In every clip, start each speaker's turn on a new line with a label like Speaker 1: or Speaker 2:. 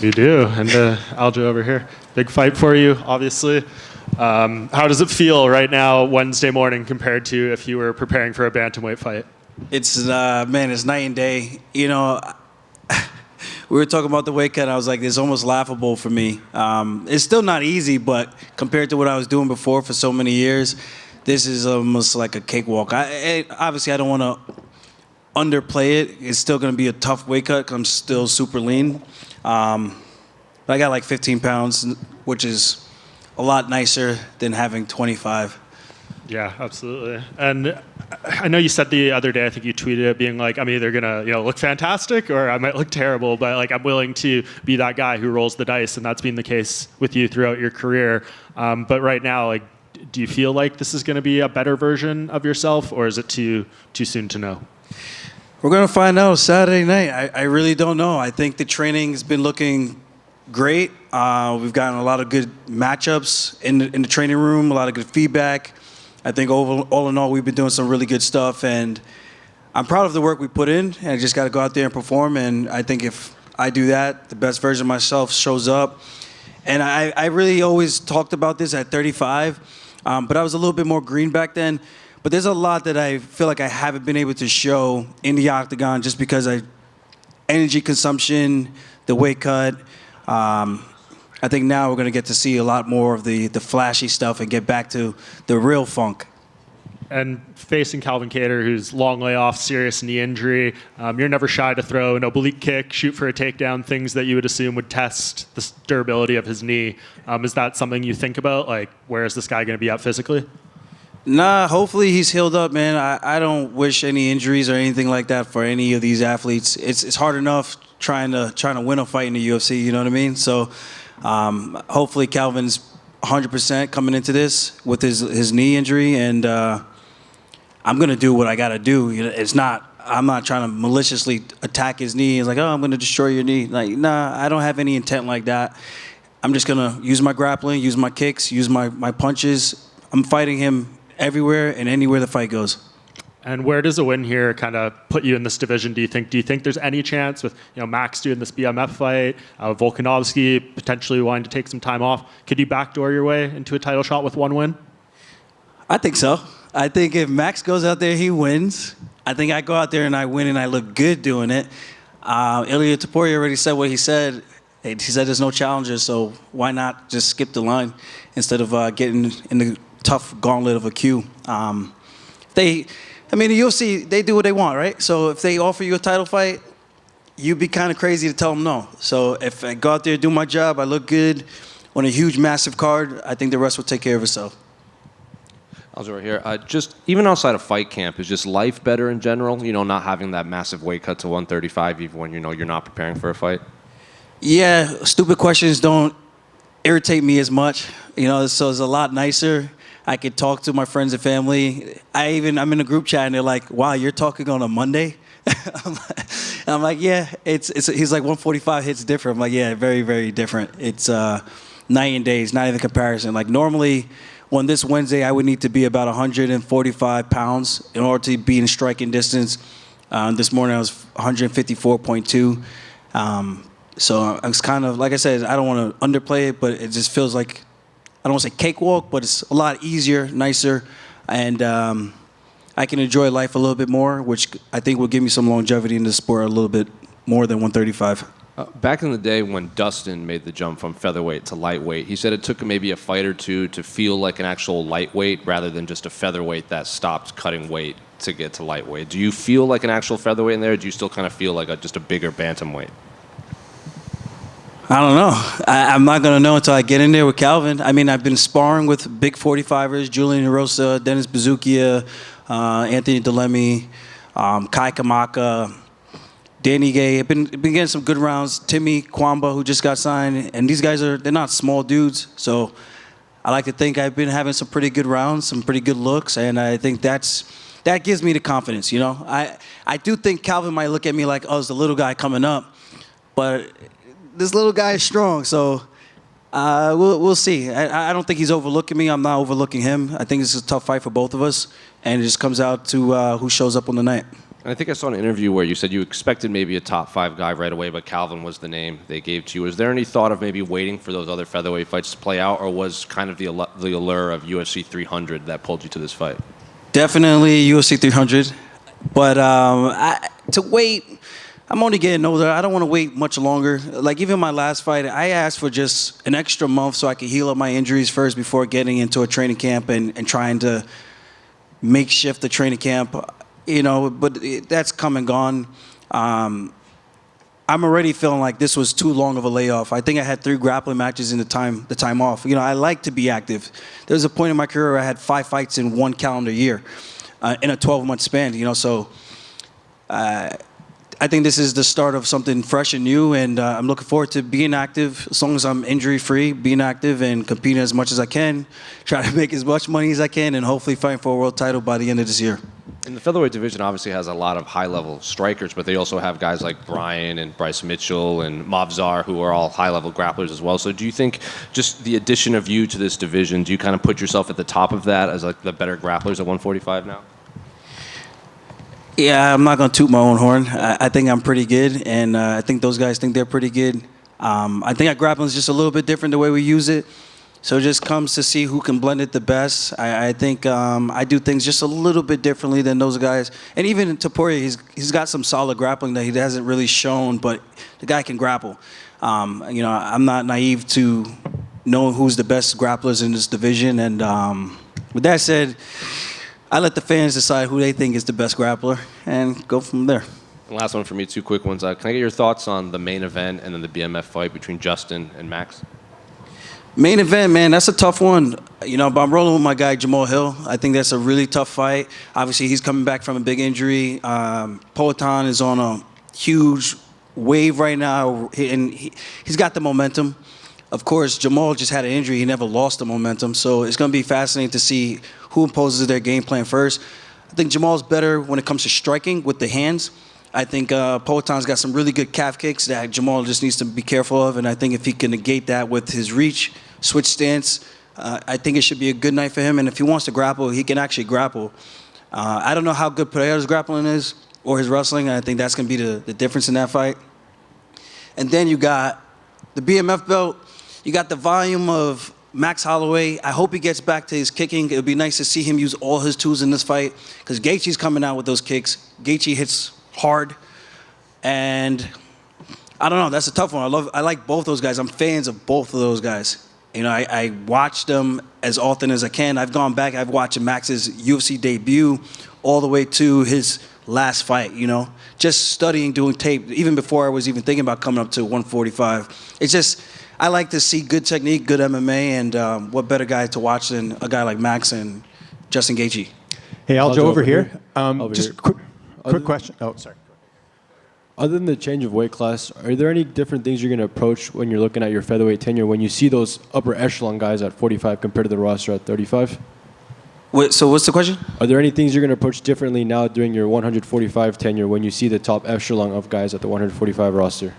Speaker 1: We do. And Aljo over here. Big fight for you, obviously. How does it feel right now, Wednesday morning, compared to if you were preparing for a bantamweight fight?
Speaker 2: It's, man, it's night and day. You know, we were talking about the weight cut. I was like, it's almost laughable for me. It's still not easy, but compared to what I was doing before for so many years, this is almost like a cakewalk. Obviously, I don't want to underplay it. It's still going to be a tough weight cut 'cause I'm still super lean. But I got like 15 pounds, which is a lot nicer than having 25.
Speaker 1: Yeah, absolutely. And I know you said the other day, I think you tweeted it being like, I'm either going to look fantastic or I might look terrible, but like I'm willing to be that guy who rolls the dice, and that's been the case with you throughout your career. But right now, like, do you feel like this is going to be a better version of yourself, or is it too soon to know?
Speaker 2: We're going to find out Saturday night. I really don't know. I think the training's been looking great. We've gotten a lot of good matchups in the training room, a lot of good feedback. I think all in all, we've been doing some really good stuff, and I'm proud of the work we put in, and I just got to go out there and perform, and I think if I do that, the best version of myself shows up. And I really always talked about this at 35, but I was a little bit more green back then. But there's a lot that I feel like I haven't been able to show in the octagon just because energy consumption, the weight cut. I think now we're going to get to see a lot more of the flashy stuff and get back to the real funk.
Speaker 1: And facing Calvin Kattar, who's long layoff, serious knee injury, you're never shy to throw an oblique kick, shoot for a takedown, things that you would assume would test the durability of his knee. Is that something you think about? Like, where is this guy going to be at physically?
Speaker 2: Nah, hopefully he's healed up, man. I don't wish any injuries or anything like that for any of these athletes. It's hard enough trying to win a fight in the UFC, you know what I mean? So hopefully Calvin's 100% coming into this with his knee injury, and I'm going to do what I got to do. I'm not trying to maliciously attack his knee. It's like, oh, I'm going to destroy your knee. Like, nah, I don't have any intent like that. I'm just going to use my grappling, use my kicks, use my punches. I'm fighting him everywhere and anywhere the fight goes.
Speaker 1: And where does a win here kind of put you in this division, do you think? Do you think there's any chance with Max doing this BMF fight, Volkanovski potentially wanting to take some time off? Could you backdoor your way into a title shot with one win?
Speaker 2: I think so. I think if Max goes out there, he wins. I think I go out there and I win and I look good doing it. Ilia Topuria already said what he said. He said there's no challengers, so why not just skip the line instead of getting in the tough gauntlet of a queue. The UFC, they do what they want, right? So if they offer you a title fight, you'd be kind of crazy to tell them no. So if I go out there, do my job, I look good on a huge, massive card, I think the rest will take care of itself.
Speaker 3: Aljo right here. Just even outside of fight camp, is just life better in general? Not having that massive weight cut to 135, even when you're not preparing for a fight. Yeah,
Speaker 2: stupid questions don't irritate me as much. So it's a lot nicer. I could talk to my friends and family. I'm in a group chat and they're like, "Wow, you're talking on a Monday?" I'm like, "Yeah, it's." He's like, "145 hits different." I'm like, "Yeah, very, very different. It's night and day. It's not even comparison. Like normally, on this Wednesday, I would need to be about 145 pounds in order to be in striking distance. This morning I was 154.2. So it's kind of, like I said, I don't want to underplay it, but it just feels like, I don't want to say cakewalk, but it's a lot easier, nicer, and I can enjoy life a little bit more, which I think will give me some longevity in the sport a little bit more than 135.
Speaker 3: Back in the day when Dustin made the jump from featherweight to lightweight, he said it took maybe a fight or two to feel like an actual lightweight rather than just a featherweight that stopped cutting weight to get to lightweight. Do you feel like an actual featherweight in there, or do you still kind of feel like just a bigger bantamweight?
Speaker 2: I don't know. I'm not going to know until I get in there with Calvin. I mean, I've been sparring with big 45ers, Julian Erosa, Dennis Bazookia, Anthony Delemy, Kai Kamaka, Danny Gay. I've been getting some good rounds. Timmy Kwamba, who just got signed. And these guys they're not small dudes. So I like to think I've been having some pretty good rounds, some pretty good looks. And I think that gives me the confidence, I do think Calvin might look at me like, oh, it's the little guy coming up. But this little guy is strong, so we'll see. I don't think he's overlooking me. I'm not overlooking him. I think this is a tough fight for both of us, and it just comes out to who shows up on the night.
Speaker 3: And I think I saw an interview where you said you expected maybe a top 5 guy right away, but Calvin was the name they gave to you. Is there any thought of maybe waiting for those other featherweight fights to play out, or was kind of the allure of UFC 300 that pulled you to this fight?
Speaker 2: Definitely UFC 300. But to wait, I'm only getting older. I don't want to wait much longer. Like even my last fight, I asked for just an extra month so I could heal up my injuries first before getting into a training camp and trying to makeshift the training camp. But that's come and gone. I'm already feeling like this was too long of a layoff. I think I had 3 grappling matches in the time off. I like to be active. There was a point in my career where I had 5 fights in 1 calendar year, in a 12-month span. So I think this is the start of something fresh and new, and I'm looking forward to being active as long as I'm injury-free, being active and competing as much as I can, trying to make as much money as I can, and hopefully fighting for a world title by the end of this year.
Speaker 3: And the featherweight division obviously has a lot of high-level strikers, but they also have guys like Brian and Bryce Mitchell and Mavzar, who are all high-level grapplers as well. So do you think just the addition of you to this division, do you kind of put yourself at the top of that as like the better grapplers at 145 now?
Speaker 2: Yeah, I'm not going to toot my own horn. I think I'm pretty good, and I think those guys think they're pretty good. I think our grappling is just a little bit different the way we use it. So it just comes to see who can blend it the best. I think I do things just a little bit differently than those guys. And even Topuria, he's got some solid grappling that he hasn't really shown, but the guy can grapple. I'm not naive to knowing who's the best grapplers in this division. And with that said, I let the fans decide who they think is the best grappler and go from there.
Speaker 3: And last one for me, 2 quick ones. Can I get your thoughts on the main event and then the BMF fight between Justin and Max?
Speaker 2: Main event, man, that's a tough one. But I'm rolling with my guy, Jamal Hill. I think that's a really tough fight. Obviously, he's coming back from a big injury. Poatan is on a huge wave right now, and he's got the momentum. Of course, Jamal just had an injury. He never lost the momentum. So it's going to be fascinating to see who imposes their game plan first. I think Jamal's better when it comes to striking with the hands. I think Poatan's got some really good calf kicks that Jamal just needs to be careful of. And I think if he can negate that with his reach, switch stance, I think it should be a good night for him. And if he wants to grapple, he can actually grapple. I don't know how good Pereira's grappling is or his wrestling. I think that's going to be the difference in that fight. And then you got the BMF belt. You got the volume of Max Holloway. I hope he gets back to his kicking. It would be nice to see him use all his tools in this fight because Gaethje's coming out with those kicks. Gaethje hits hard. And I don't know. That's a tough one. I like both those guys. I'm fans of both of those guys. I watch them as often as I can. I've gone back. I've watched Max's UFC debut all the way to his last fight, just studying, doing tape, even before I was even thinking about coming up to 145. It's just, I like to see good technique, good MMA, and what better guy to watch than a guy like Max and Justin Gaethje.
Speaker 4: Hey, Aljo, over here.
Speaker 5: Just
Speaker 4: here. Quick question. Oh, sorry.
Speaker 5: Other than the change of weight class, are there any different things you're going to approach when you're looking at your featherweight tenure when you see those upper echelon guys at 45 compared to the roster at 35?
Speaker 2: So what's the question?
Speaker 5: Are there any things you're going to approach differently now during your 145 tenure when you see the top echelon of guys at the 145 roster?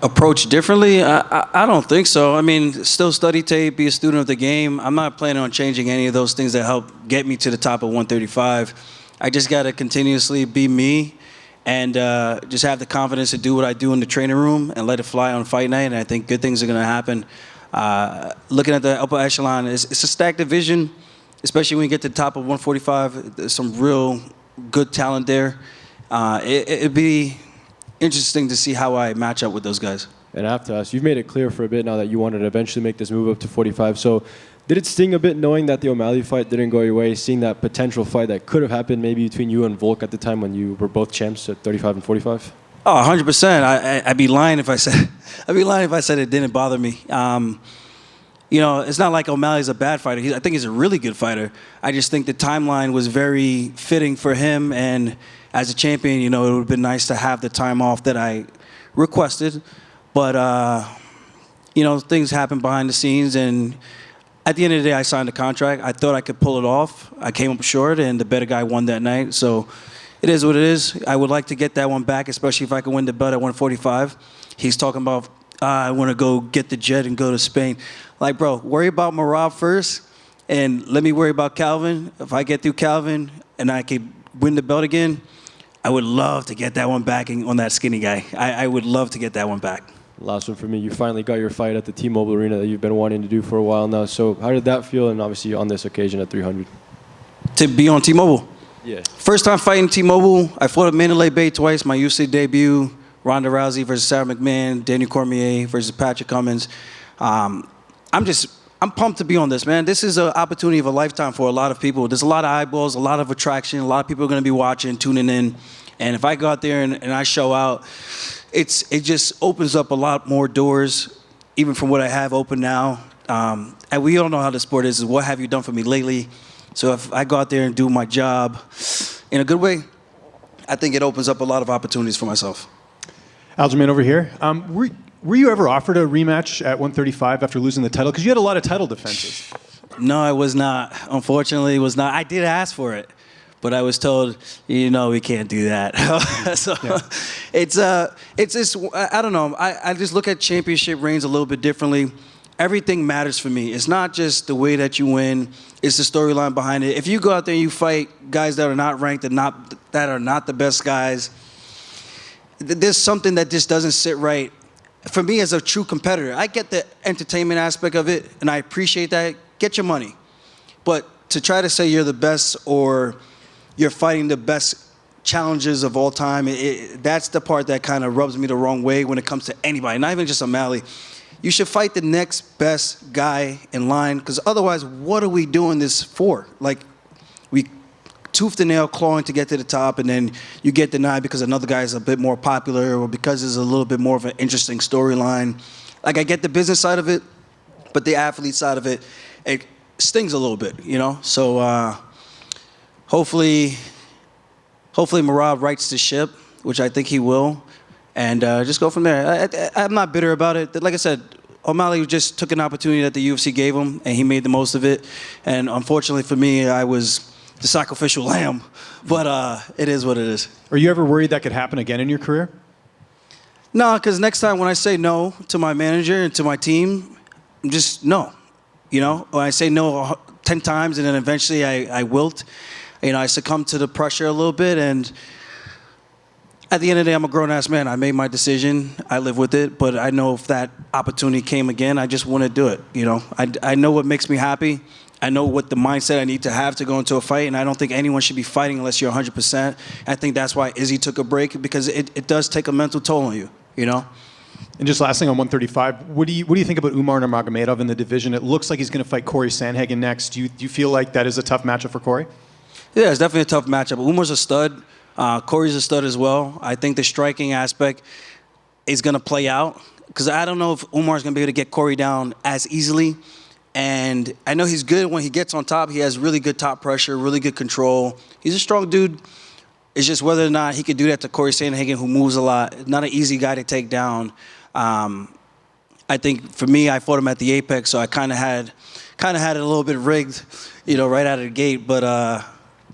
Speaker 2: Approach differently? I don't think so. I mean, still study tape, be a student of the game. I'm not planning on changing any of those things that help get me to the top of 135. I just got to continuously be me and just have the confidence to do what I do in the training room and let it fly on fight night. And I think good things are going to happen. Looking at the upper echelon, it's a stacked division, especially when you get to the top of 145. There's some real good talent there. It'd be interesting to see how I match up with those guys.
Speaker 5: And after us, you've made it clear for a bit now that you wanted to eventually make this move up to 45. So did it sting a bit knowing that the O'Malley fight didn't go your way, seeing that potential fight that could have happened maybe between you and Volk at the time when you were both champs at 35 and 45?
Speaker 2: Oh, 100%. I'd be lying if I said it didn't bother me. It's not like O'Malley's a bad fighter. I think he's a really good fighter. I just think the timeline was very fitting for him, and as a champion, it would have been nice to have the time off that I requested. But, things happen behind the scenes, and at the end of the day, I signed a contract. I thought I could pull it off. I came up short, and the better guy won that night. So it is what it is. I would like to get that one back, especially if I can win the belt at 145. He's talking about, I want to go get the jet and go to Spain. Like, bro, worry about Marab first, and let me worry about Calvin. If I get through Calvin and I could win the belt again, I would love to get that one back on that skinny guy. I would love to get that one back.
Speaker 5: Last one for me. You finally got your fight at the T-Mobile Arena that you've been wanting to do for a while now. So how did that feel? And obviously on this occasion at 300.
Speaker 2: To be on T-Mobile.
Speaker 5: Yeah.
Speaker 2: First time fighting T-Mobile. I fought at Mandalay Bay twice. My UFC debut. Ronda Rousey versus Sarah McMahon. Daniel Cormier versus Patrick Cummins. I'm pumped to be on this, man. This is an opportunity of a lifetime for a lot of people. There's a lot of eyeballs, a lot of attraction. A lot of people are going to be watching, tuning in. And if I go out there and I show out, it just opens up a lot more doors, even from what I have open now. And we all know how the sport is what have you done for me lately? So if I go out there and do my job in a good way, I think it opens up a lot of opportunities for myself.
Speaker 4: Aljamain over here. Were you ever offered a rematch at 135 after losing the title? Because you had a lot of title defenses.
Speaker 2: No, I was not. Unfortunately, was not. I did ask for it, but I was told, we can't do that. So yeah. It's just, I don't know. I just look at championship reigns a little bit differently. Everything matters for me. It's not just the way that you win. It's the storyline behind it. If you go out there and you fight guys that are not ranked and that are not the best guys, there's something that just doesn't sit right. For me as a true competitor, I get the entertainment aspect of it, and I appreciate that. Get your money. But to try to say you're the best or you're fighting the best challengers of all time, that's the part that kind of rubs me the wrong way when it comes to anybody, not even just O'Malley. You should fight the next best guy in line, because otherwise, what are we doing this for? Like, we tooth and nail clawing to get to the top, and then you get denied because another guy is a bit more popular or because there's a little bit more of an interesting storyline. Like, I get the business side of it, but the athlete side of it stings a little bit, So hopefully Merab rights the ship, which I think he will, and just go from there. I'm not bitter about it. Like I said, O'Malley just took an opportunity that the UFC gave him, and he made the most of it. And unfortunately for me, I was the sacrificial lamb, but it is what it is.
Speaker 4: Are you ever worried that could happen again in your career?
Speaker 2: No, because next time when I say no to my manager and to my team, just no. When I say no 10 times and then eventually I wilt, I succumb to the pressure a little bit, and at the end of the day, I'm a grown-ass man. I made my decision. I live with it, but I know if that opportunity came again, I just want to do it. I know what makes me happy. I know what the mindset I need to have to go into a fight, and I don't think anyone should be fighting unless you're 100%. I think that's why Izzy took a break, because it does take a mental toll on you,
Speaker 4: And just last thing on 135, what do you think about Umar Nurmagomedov in the division? It looks like he's going to fight Corey Sandhagen next. Do you feel like that is a tough matchup for Corey?
Speaker 2: Yeah, it's definitely a tough matchup. Umar's a stud. Corey's a stud as well. I think the striking aspect is going to play out, because I don't know if Umar's going to be able to get Corey down as easily. And I know he's good when he gets on top. He has really good top pressure, really good control. He's a strong dude. It's just whether or not he could do that to Corey Sandhagen, who moves a lot. Not an easy guy to take down. I think for me, I fought him at the Apex, so I kind of had it a little bit rigged, right out of the gate. But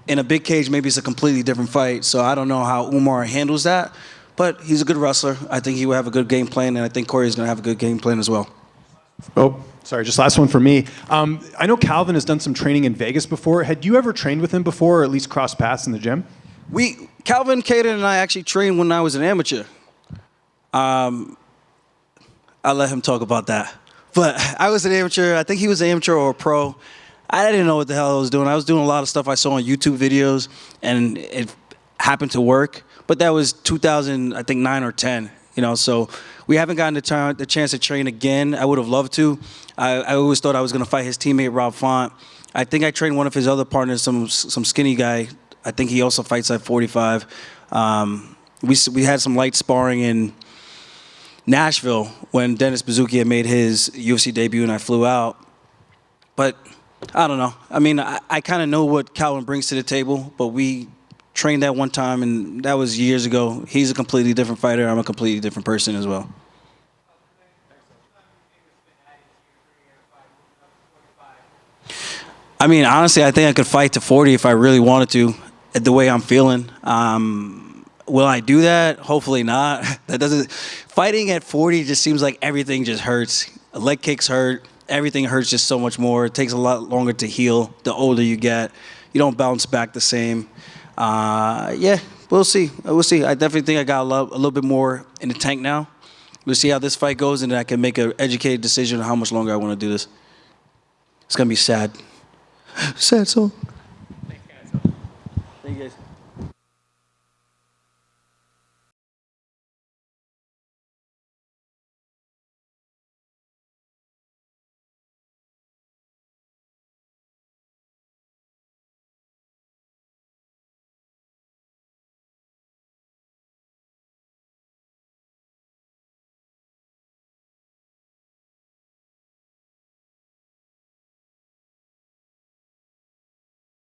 Speaker 2: in a big cage, maybe it's a completely different fight. So I don't know how Umar handles that. But he's a good wrestler. I think he will have a good game plan, and I think Corey's going to have a good game plan as well.
Speaker 4: Oh, sorry, just last one for me. I know Calvin has done some training in Vegas before. Had you ever trained with him before, or at least crossed paths in the gym?
Speaker 2: Calvin Kattar and I actually trained when I was an amateur. I'll let him talk about that. But I was an amateur. I think he was an amateur or a pro. I didn't know what the hell I was doing. I was doing a lot of stuff I saw on YouTube videos, and it happened to work. But that was 2009 or 10. So we haven't gotten the chance to train again. I would have loved to. I always thought I was going to fight his teammate, Rob Font. I think I trained one of his other partners, some skinny guy. I think he also fights at 45. We had some light sparring in Nashville when Dennis Bazooki had made his UFC debut and I flew out. But I don't know. I mean, I kind of know what Calvin brings to the table, but we trained that one time, and that was years ago. He's a completely different fighter. I'm a completely different person as well. I mean, honestly, I think I could fight to 40 if I really wanted to, the way I'm feeling. Will I do that? Hopefully not. Fighting at 40 just seems like everything just hurts. Leg kicks hurt. Everything hurts just so much more. It takes a lot longer to heal the older you get. You don't bounce back the same. Yeah, We'll see. We'll see. I definitely think I got a little bit more in the tank now. We'll see how this fight goes, and then I can make an educated decision on how much longer I want to do this. It's gonna be sad. Sad song.